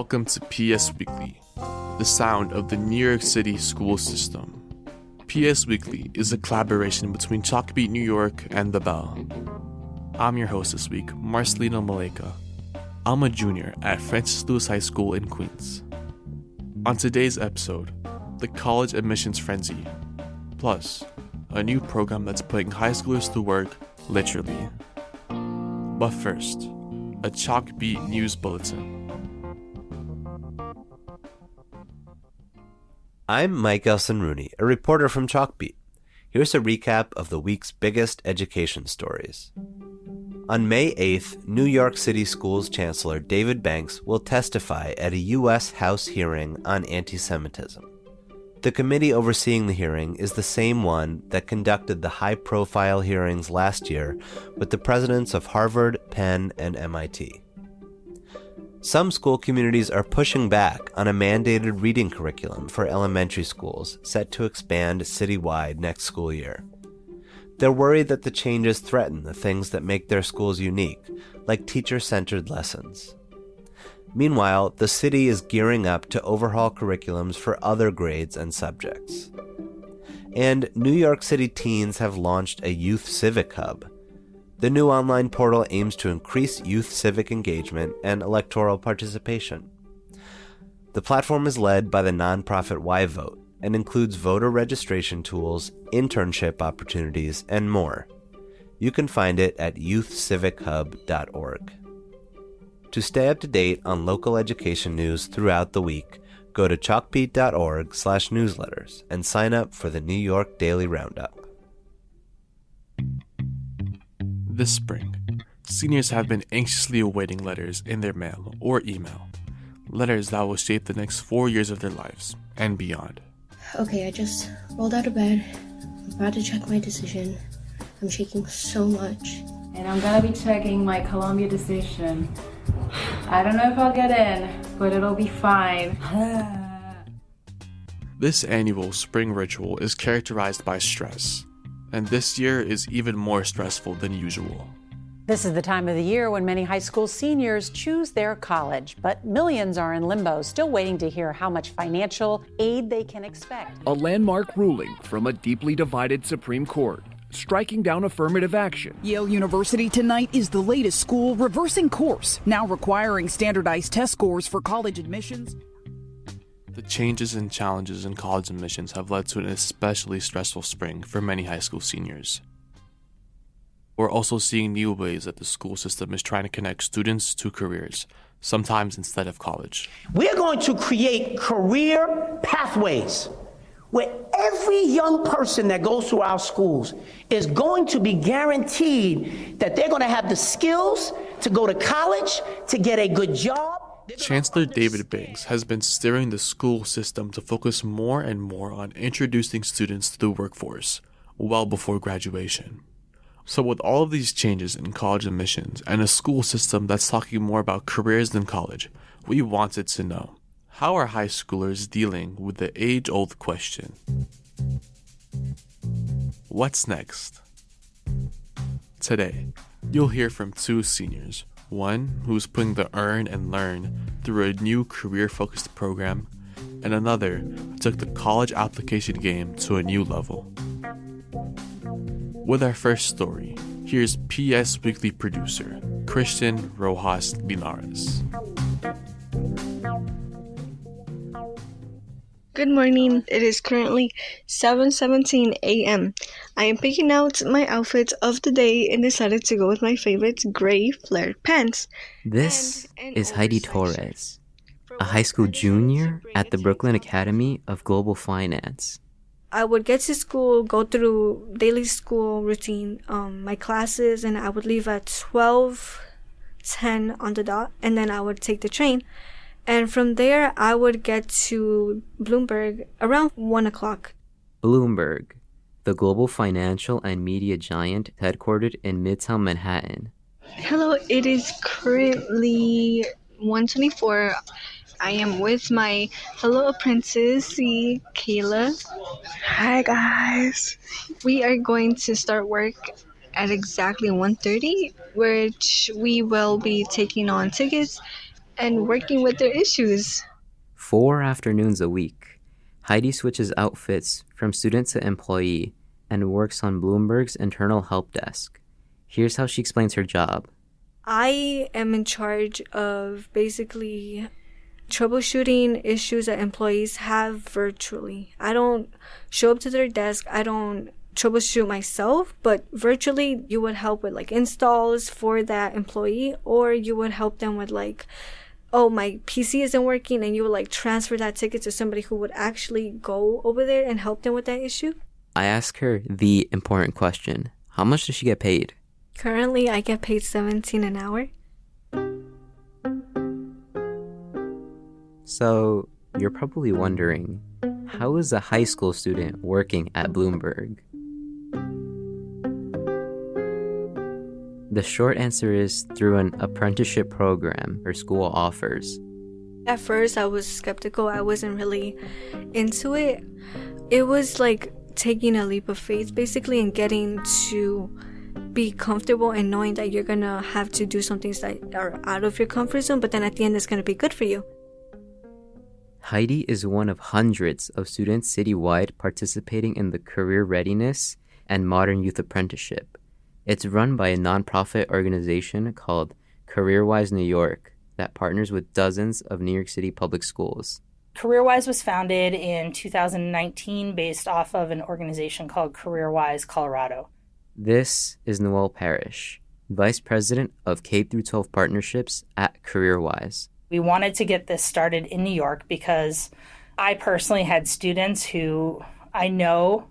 Welcome to PS Weekly, the sound of the New York City school system. PS Weekly is a collaboration between Chalkbeat New York and The Bell. I'm your host this week, Marcellino Melika. I'm a junior at Francis Lewis High School in Queens. On today's episode, the college admissions frenzy, plus a new program that's putting high schoolers to work literally. But first, a Chalkbeat news bulletin. I'm Mike Elson-Rooney, a reporter from Chalkbeat. Here's a recap of the week's biggest education stories. On May 8th, New York City Schools Chancellor David Banks will testify at a U.S. House hearing on anti-Semitism. The committee overseeing the hearing is the same one that conducted the high-profile hearings last year with the presidents of Harvard, Penn, and MIT. Some school communities are pushing back on a mandated reading curriculum for elementary schools set to expand citywide next school year. They're worried that the changes threaten the things that make their schools unique, like teacher-centered lessons. Meanwhile, the city is gearing up to overhaul curriculums for other grades and subjects. And New York City teens have launched a Youth Civic Hub. The new online portal aims to increase youth civic engagement and electoral participation. The platform is led by the nonprofit YVote and includes voter registration tools, internship opportunities, and more. You can find it at youthcivichub.org. To stay up to date on local education news throughout the week, go to chalkbeat.org/newsletters and sign up for the New York Daily Roundup. This spring, seniors have been anxiously awaiting letters in their mail or email. Letters that will shape the next 4 years of their lives and beyond. Okay, I just rolled out of bed. I'm about to check my decision. I'm shaking so much. And I'm gonna be checking my Columbia decision. I don't know if I'll get in, but it'll be fine. This annual spring ritual is characterized by stress, and this year is even more stressful than usual. This is the time of the year when many high school seniors choose their college, but millions are in limbo, still waiting to hear how much financial aid they can expect. A landmark ruling from a deeply divided Supreme Court, striking down affirmative action. Yale University tonight is the latest school reversing course, now requiring standardized test scores for college admissions. The changes and challenges in college admissions have led to an especially stressful spring for many high school seniors. We're also seeing new ways that the school system is trying to connect students to careers, sometimes instead of college. We're going to create career pathways where every young person that goes through our schools is going to be guaranteed that they're going to have the skills to go to college, to get a good job. Chancellor David Banks has been steering the school system to focus more and more on introducing students to the workforce well before graduation. So with all of these changes in college admissions and a school system that's talking more about careers than college, we wanted to know, how are high schoolers dealing with the age-old question? What's next? Today, you'll hear from two seniors, one who's putting the earn and learn through a new career-focused program, and another who took the college application game to a new level. With our first story, here's PS Weekly producer, Christian Rojas Linares. Good morning. It is currently 7:17 a.m. I am picking out my outfit of the day and decided to go with my favorite gray flared pants. This is Heidy Torres, a high school junior at the Brooklyn Academy of Global Finance. I would get to school, go through daily school routine, my classes, and I would leave at 12:10 on the dot, and then I would take the train. And from there, I would get to Bloomberg around 1 o'clock. Bloomberg, the global financial and media giant headquartered in Midtown Manhattan. Hello, it is currently 1:24. I am with my fellow apprentice, Kayla. Hi, guys. We are going to start work at exactly 1:30, which we will be taking on tickets and working with their issues. 4 afternoons a week, Heidy switches outfits from student to employee and works on Bloomberg's internal help desk. Here's how she explains her job. I am in charge of basically troubleshooting issues that employees have virtually. I don't show up to their desk. I don't troubleshoot myself, but virtually you would help with like installs for that employee, or you would help them with like, oh, my PC isn't working, and you would like transfer that ticket to somebody who would actually go over there and help them with that issue. I ask her the important question. How much does she get paid? Currently, I get paid $17 an hour. So, you're probably wondering, how is a high school student working at Bloomberg? The short answer is through an apprenticeship program her school offers. At first, I was skeptical. I wasn't really into it. It was like taking a leap of faith, basically, and getting to be comfortable and knowing that you're gonna have to do some things that are out of your comfort zone, but then at the end it's gonna be good for you. Heidy is one of hundreds of students citywide participating in the Career Readiness and Modern Youth Apprenticeship. It's run by a nonprofit organization called CareerWise New York that partners with dozens of New York City public schools. CareerWise was founded in 2019 based off of an organization called CareerWise Colorado. This is Noel Parrish, Vice President of K-12 Partnerships at CareerWise. We wanted to get this started in New York because I personally had students who I know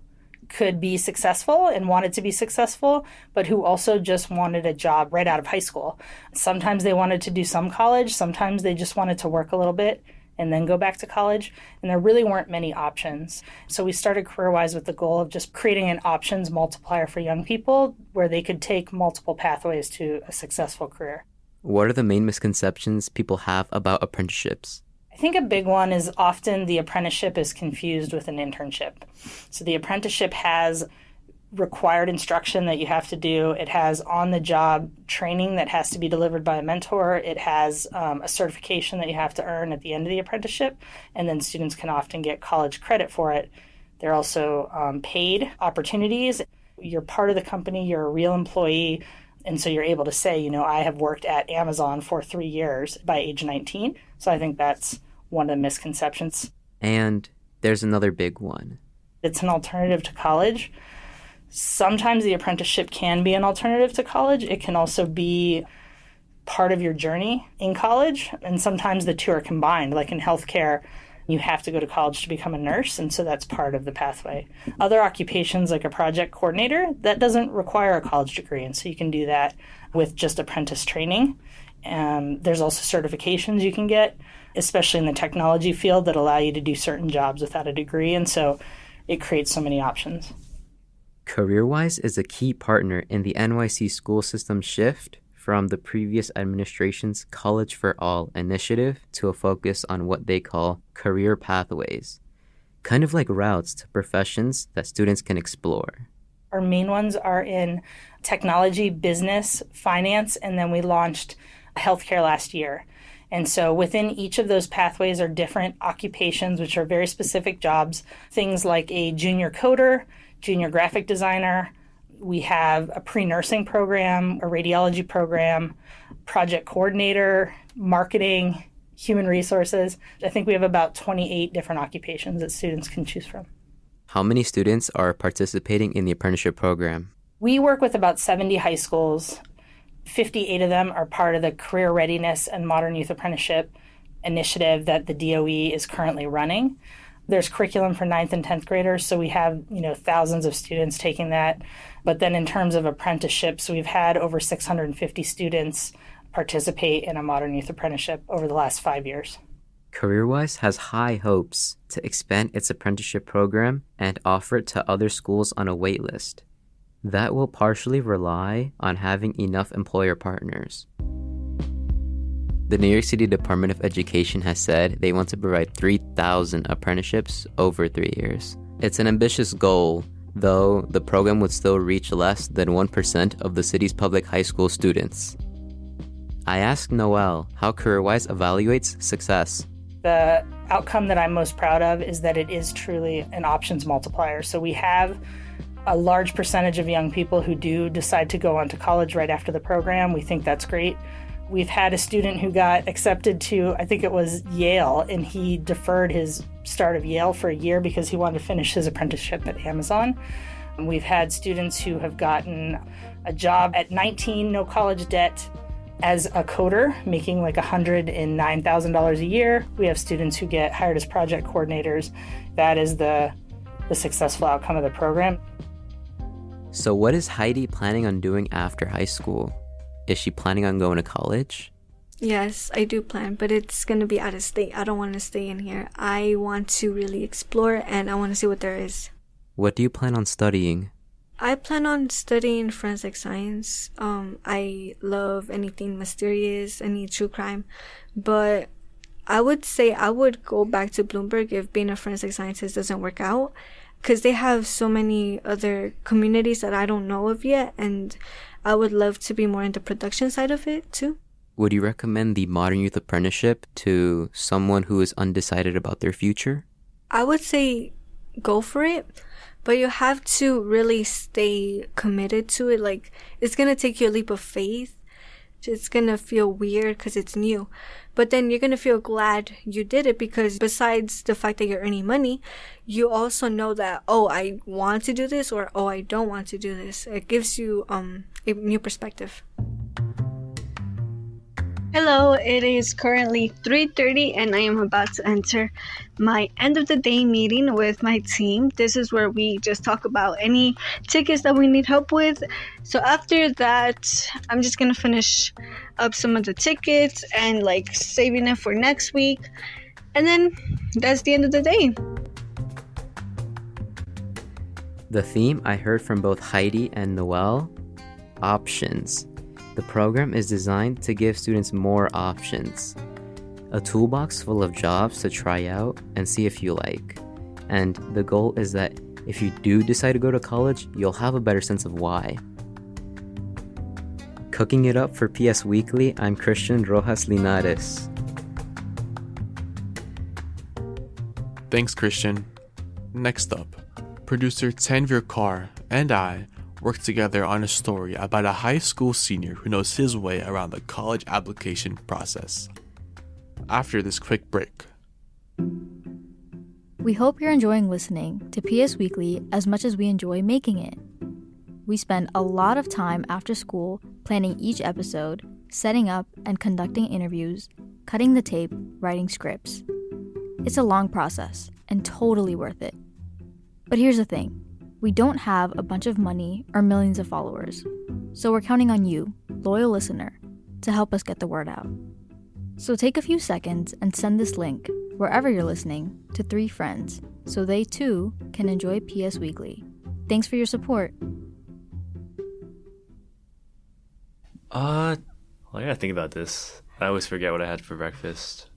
could be successful and wanted to be successful, but who also just wanted a job right out of high school. Sometimes they wanted to do some college, sometimes they just wanted to work a little bit and then go back to college, and there really weren't many options. So we started CareerWise with the goal of just creating an options multiplier for young people where they could take multiple pathways to a successful career. What are the main misconceptions people have about apprenticeships? I think a big one is often the apprenticeship is confused with an internship. So the apprenticeship has required instruction that you have to do. It has on-the-job training that has to be delivered by a mentor. It has a certification that you have to earn at the end of the apprenticeship, and then students can often get college credit for it. There are also paid opportunities. You're part of the company. You're a real employee. And so you're able to say, you know, I have worked at Amazon for 3 years by age 19. So I think that's one of the misconceptions. And there's another big one. It's an alternative to college. Sometimes the apprenticeship can be an alternative to college. It can also be part of your journey in college. And sometimes the two are combined. Like in healthcare, you have to go to college to become a nurse, and so that's part of the pathway. Other occupations, like a project coordinator, that doesn't require a college degree, and so you can do that with just apprentice training. There's also certifications you can get, especially in the technology field, that allow you to do certain jobs without a degree, and so it creates so many options. CareerWise is a key partner in the NYC school system shift from the previous administration's College for All initiative to a focus on what they call career pathways, kind of like routes to professions that students can explore. Our main ones are in technology, business, finance, and then we launched healthcare last year. And so within each of those pathways are different occupations, which are very specific jobs, things like a junior coder, junior graphic designer. We have a pre-nursing program, a radiology program, project coordinator, marketing, human resources. I think we have about 28 different occupations that students can choose from. How many students are participating in the apprenticeship program? We work with about 70 high schools. 58 of them are part of the Career Readiness and Modern Youth Apprenticeship initiative that the DOE is currently running. There's curriculum for 9th and 10th graders, so we have, thousands of students taking that. But then in terms of apprenticeships, we've had over 650 students participate in a modern youth apprenticeship over the last 5 years. CareerWise has high hopes to expand its apprenticeship program and offer it to other schools on a wait list. That will partially rely on having enough employer partners. The New York City Department of Education has said they want to provide 3,000 apprenticeships over 3 years. It's an ambitious goal, though the program would still reach less than 1% of the city's public high school students. I asked Noelle how CareerWise evaluates success. The outcome that I'm most proud of is that it is truly an options multiplier. So we have a large percentage of young people who do decide to go on to college right after the program. We think that's great. We've had a student who got accepted to, I think it was Yale, and he deferred his start of Yale for a year because he wanted to finish his apprenticeship at Amazon. We've had students who have gotten a job at 19, no college debt, as a coder, making like $109,000 a year. We have students who get hired as project coordinators. That is the successful outcome of the program. So what is Heidy planning on doing after high school? Is she planning on going to college? Yes, I do plan, but it's going to be out of state. I don't want to stay in here. I want to really explore, and I want to see what there is. What do you plan on studying? I plan on studying forensic science. I love anything mysterious, any true crime. But I would say I would go back to Bloomberg if being a forensic scientist doesn't work out, because they have so many other communities that I don't know of yet, and I would love to be more in the production side of it too. Would you recommend the Modern Youth Apprenticeship to someone who is undecided about their future? I would say go for it, but you have to really stay committed to it. Like, it's going to take you a leap of faith. It's going to feel weird because it's new, but then you're going to feel glad you did it, because besides the fact that you're earning money, you also know that, oh, I want to do this, or oh, I don't want to do this. It gives you a new perspective. Hello, it is currently 3:30 and I am about to enter my end of the day meeting with my team. This is where we just talk about any tickets that we need help with. So after that, I'm just going to finish up some of the tickets and like saving it for next week. And then that's the end of the day. The theme I heard from both Heidy and Noelle: options. The program is designed to give students more options. A toolbox full of jobs to try out and see if you like. And the goal is that if you do decide to go to college, you'll have a better sense of why. Cooking it up for PS Weekly, I'm Christian Rojas Linares. Thanks, Christian. Next up, producer Tanvir Kaur and I worked together on a story about a high school senior who knows his way around the college application process. After this quick break. We hope you're enjoying listening to PS Weekly as much as we enjoy making it. We spend a lot of time after school planning each episode, setting up and conducting interviews, cutting the tape, writing scripts. It's a long process and totally worth it. But here's the thing. We don't have a bunch of money or millions of followers, so we're counting on you, loyal listener, to help us get the word out. So take a few seconds and send this link, wherever you're listening, to 3 friends, so they too can enjoy PS Weekly. Thanks for your support. I gotta think about this. I always forget what I had for breakfast.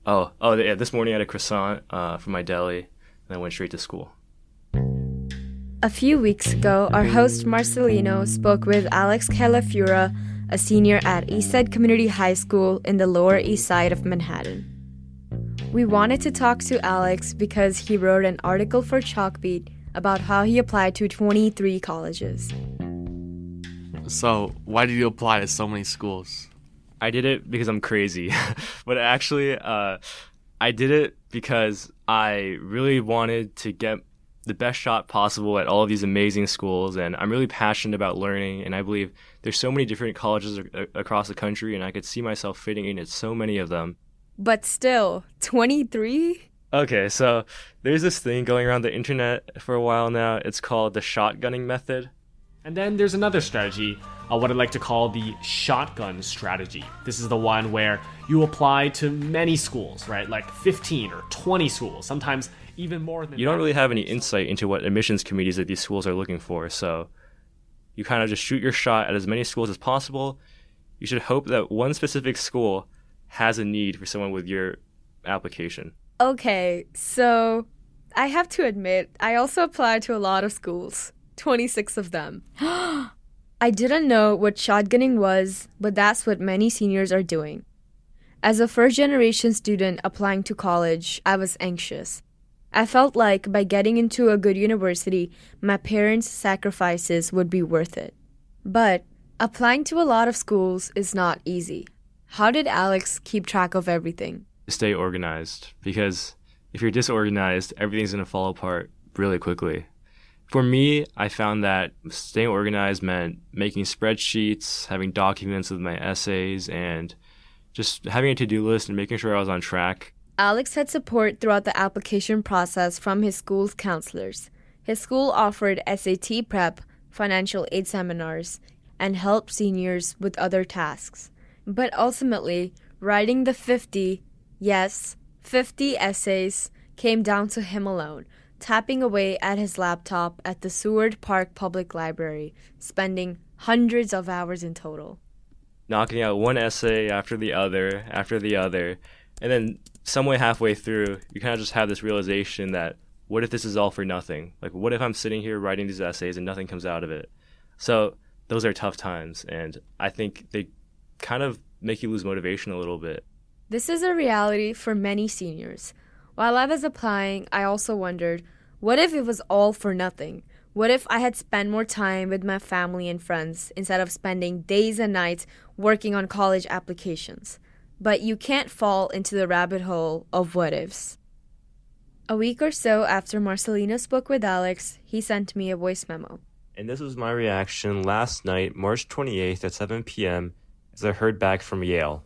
Yeah, this morning I had a croissant from my deli, and I went straight to school. A few weeks ago, our host Marcellino spoke with Alex Calafura, a senior at Eastside Community High School in the Lower East Side of Manhattan. We wanted to talk to Alex because he wrote an article for Chalkbeat about how he applied to 23 colleges. So, why did you apply to so many schools? I did it because I'm crazy. But actually, I did it because I really wanted to get the best shot possible at all of these amazing schools, and I'm really passionate about learning, and I believe there's so many different colleges across the country, and I could see myself fitting in at so many of them. But still, 23? Okay, so there's this thing going around the internet for a while now. It's called the shotgunning method. And then there's another strategy, what I like to call the shotgun strategy. This is the one where you apply to many schools, right? Like 15 or 20 schools, sometimes even more than that. You don't really have any insight into what admissions committees that these schools are looking for, so you kind of just shoot your shot at as many schools as possible. You should hope that one specific school has a need for someone with your application. Okay, so I have to admit, I also applied to a lot of schools, 26 of them. I didn't know what shotgunning was, but that's what many seniors are doing. As a first-generation student applying to college, I was anxious. I felt like by getting into a good university, my parents' sacrifices would be worth it. But applying to a lot of schools is not easy. How did Alex keep track of everything? Stay organized, because if you're disorganized, everything's going to fall apart really quickly. For me, I found that staying organized meant making spreadsheets, having documents with my essays, and just having a to-do list and making sure I was on track. Alex had support throughout the application process from his school's counselors. His school offered SAT prep, financial aid seminars, and helped seniors with other tasks. But ultimately, writing the 50 essays came down to him alone, tapping away at his laptop at the Seward Park Public Library, spending hundreds of hours in total. Knocking out one essay after the other, and then somewhere halfway through, you kind of just have this realization that, what if this is all for nothing? Like, what if I'm sitting here writing these essays and nothing comes out of it? So those are tough times, and I think they kind of make you lose motivation a little bit. This is a reality for many seniors. While I was applying, I also wondered, what if it was all for nothing? What if I had spent more time with my family and friends instead of spending days and nights working on college applications? But you can't fall into the rabbit hole of what ifs. A week or so after Marcellino spoke with Alex, he sent me a voice memo. And this was my reaction last night, March 28th at 7 p.m. as I heard back from Yale.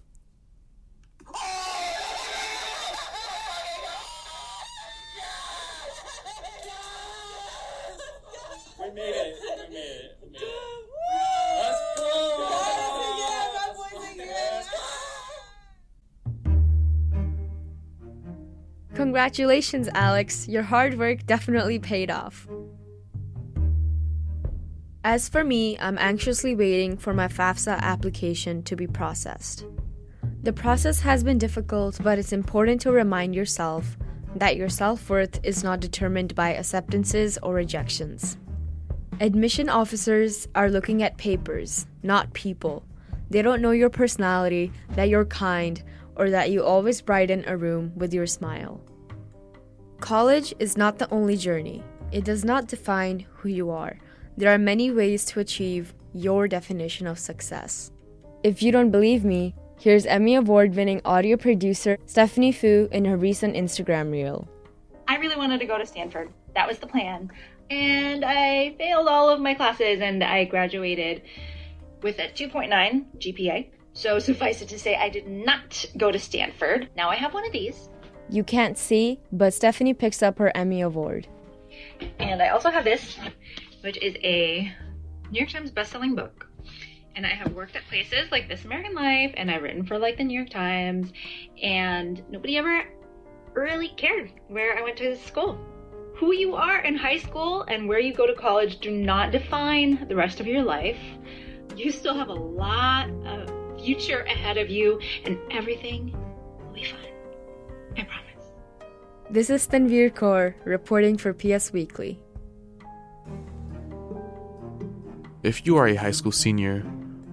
Congratulations, Alex. Your hard work definitely paid off. As for me, I'm anxiously waiting for my FAFSA application to be processed. The process has been difficult, but it's important to remind yourself that your self-worth is not determined by acceptances or rejections. Admission officers are looking at papers, not people. They don't know your personality, that you're kind, or that you always brighten a room with your smile. College is not the only journey. It does not define who you are. There are many ways to achieve your definition of success. If you don't believe me, here's Emmy Award-winning audio producer Stephanie Fu in her recent Instagram reel. I really wanted to go to Stanford. That was the plan. And I failed all of my classes and I graduated with a 2.9 GPA. So suffice it to say, I did not go to Stanford. Now I have one of these. You can't see, but Stephanie picks up her Emmy Award. And I also have this, which is a New York Times bestselling book. And I have worked at places like This American Life, and I've written for like the New York Times, and nobody ever really cared where I went to school. Who you are in high school and where you go to college do not define the rest of your life. You still have a lot of future ahead of you, and everything will be fine. I promise. This is Tanvir Kaur reporting for PS Weekly. If you are a high school senior,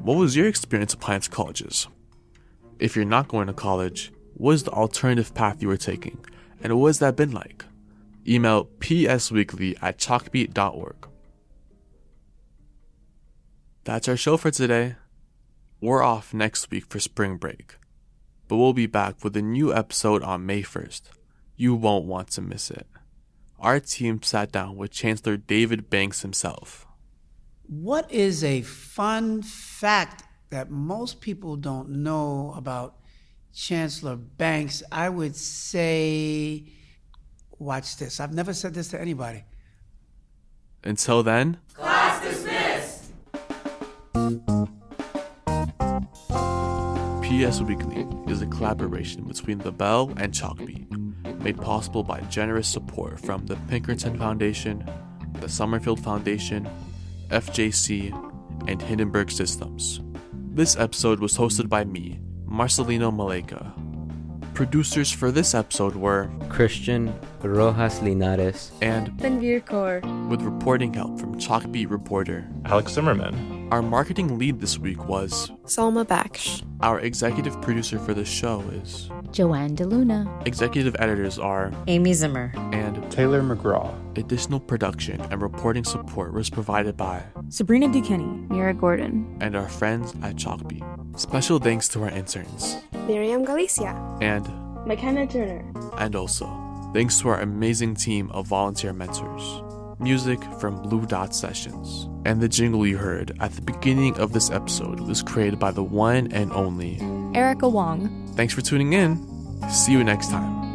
what was your experience applying to colleges? If you're not going to college, what is the alternative path you were taking, and what has that been like? Email psweekly@chalkbeat.org. That's our show for today. We're off next week for spring break, but we'll be back with a new episode on May 1st. You won't want to miss it. Our team sat down with Chancellor David Banks himself. What is a fun fact that most people don't know about Chancellor Banks? I would say, watch this. I've never said this to anybody. Until then, class dismissed! PS Weekly is a collaboration between The Bell and Chalkbeat, made possible by generous support from the Pinkerton Foundation, the Summerfield Foundation, FJC, and Hindenburg Systems. This episode was hosted by me, Marcellino Melika. Producers for this episode were Christian Rojas Linares and Tanvir Kaur, with reporting help from Chalkbeat reporter Alex Zimmerman. Our marketing lead this week was Salma Baksh. Our executive producer for the show is Joanne DeLuna. Executive editors are Amy Zimmer and Taylor McGraw. Additional production and reporting support was provided by Sabrina Duquesne. Mira Gordon. and our friends at Chalkbeat. Special thanks to our interns Miriam Galicia. and McKenna Turner. And also, thanks to our amazing team of volunteer mentors. Music from Blue Dot Sessions. And the jingle you heard at the beginning of this episode was created by the one and only Erica Wong. Thanks for tuning in. See you next time.